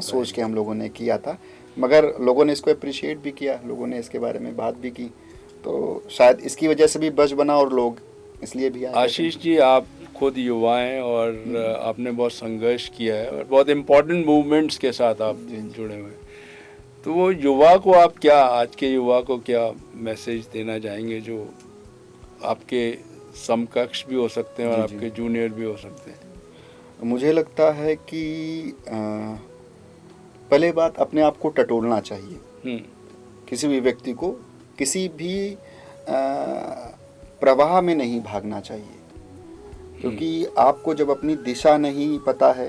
Speaker 2: सोच के हम लोगों ने किया था, मगर लोगों ने इसको अप्रिशिएट भी किया, लोगों ने इसके बारे में बात भी की, तो शायद इसकी वजह से भी बज़ बना और लोग इसलिए भी आए।
Speaker 1: आशीष जी, आप खुद युवा हैं और आपने बहुत संघर्ष किया है और बहुत इम्पोर्टेंट मूवमेंट्स के साथ आप जुड़े हुए हैं, तो वो युवा को आप क्या, आज के युवा को क्या मैसेज देना चाहेंगे जो आपके समकक्ष भी हो सकते हैं और आपके जूनियर भी हो सकते हैं?
Speaker 2: मुझे लगता है कि पहले बात अपने आप को टटोलना चाहिए। किसी भी व्यक्ति को किसी भी प्रवाह में नहीं भागना चाहिए, क्योंकि आपको जब अपनी दिशा नहीं पता है,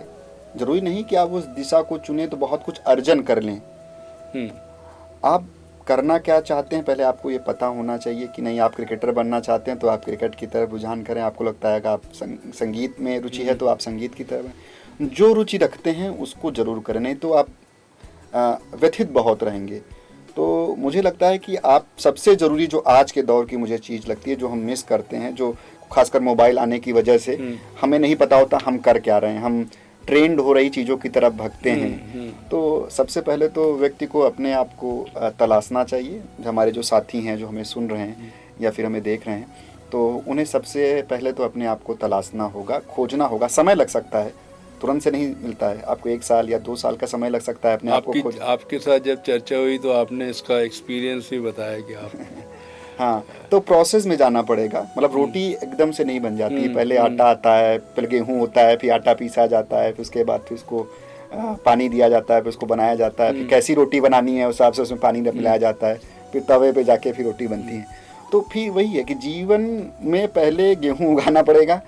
Speaker 2: ज़रूरी नहीं कि आप उस दिशा को चुनें तो बहुत कुछ अर्जन कर लें। आप करना क्या चाहते हैं पहले आपको ये पता होना चाहिए कि नहीं, आप क्रिकेटर बनना चाहते हैं तो आप क्रिकेट की तरफ रुझान करें, आपको लगता है कि आप संगीत में रुचि है तो आप संगीत की तरफ, जो रुचि रखते हैं उसको ज़रूर करें, नहीं तो आप व्यथित बहुत रहेंगे। तो मुझे लगता है कि आप सबसे ज़रूरी जो आज के दौर की मुझे चीज़ लगती है, जो हम मिस करते हैं, जो खासकर मोबाइल आने की वजह से हमें नहीं पता होता हम कर क्या रहे हैं, हम ट्रेंड हो रही चीज़ों की तरफ भगते हैं। तो सबसे पहले तो व्यक्ति को अपने आप को तलाशना चाहिए। हमारे जो साथी हैं जो हमें सुन रहे हैं या फिर हमें देख रहे हैं, तो उन्हें सबसे पहले तो अपने आप को तलाशना होगा, खोजना होगा। समय लग सकता है, तुरंत से नहीं मिलता है, आपको 1 साल या 2 साल का समय लग सकता है अपने आप को खोज।
Speaker 1: आपके साथ जब चर्चा हुई तो आपने इसका एक्सपीरियंस भी बताया कि आप
Speaker 2: हाँ, तो प्रोसेस में जाना पड़ेगा, मतलब रोटी एकदम से नहीं बन जाती। पहले आटा आता है, फिर गेहूँ होता है, फिर आटा पीसा जाता है, फिर उसके बाद फिर उसको पानी दिया जाता है, फिर उसको बनाया जाता है, फिर कैसी रोटी बनानी है उस हिसाब से उसमें पानी मिलाया जाता है, फिर तवे पे जाके फिर रोटी बनती है। तो फिर वही है कि जीवन में पहले गेहूँ उगाना पड़ेगा,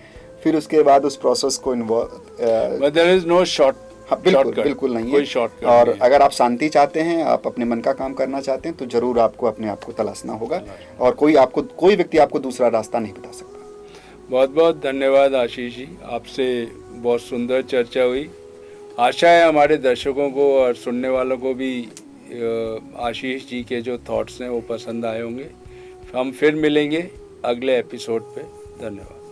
Speaker 2: फिर उसके बाद उस प्रोसेस को
Speaker 1: देयर इज नो शॉर्ट।
Speaker 2: हाँ, बिल्कुल नहीं है। और अगर आप शांति चाहते हैं, आप अपने मन का काम करना चाहते हैं, तो ज़रूर आपको अपने आप को तलाशना होगा और कोई व्यक्ति आपको दूसरा रास्ता नहीं बता सकता।
Speaker 1: बहुत बहुत धन्यवाद आशीष जी, आपसे बहुत सुंदर चर्चा हुई। आशा है हमारे दर्शकों को और सुनने वालों को भी आशीष जी के जो थॉट्स हैं वो पसंद आए होंगे। हम फिर मिलेंगे अगले एपिसोड पे। धन्यवाद।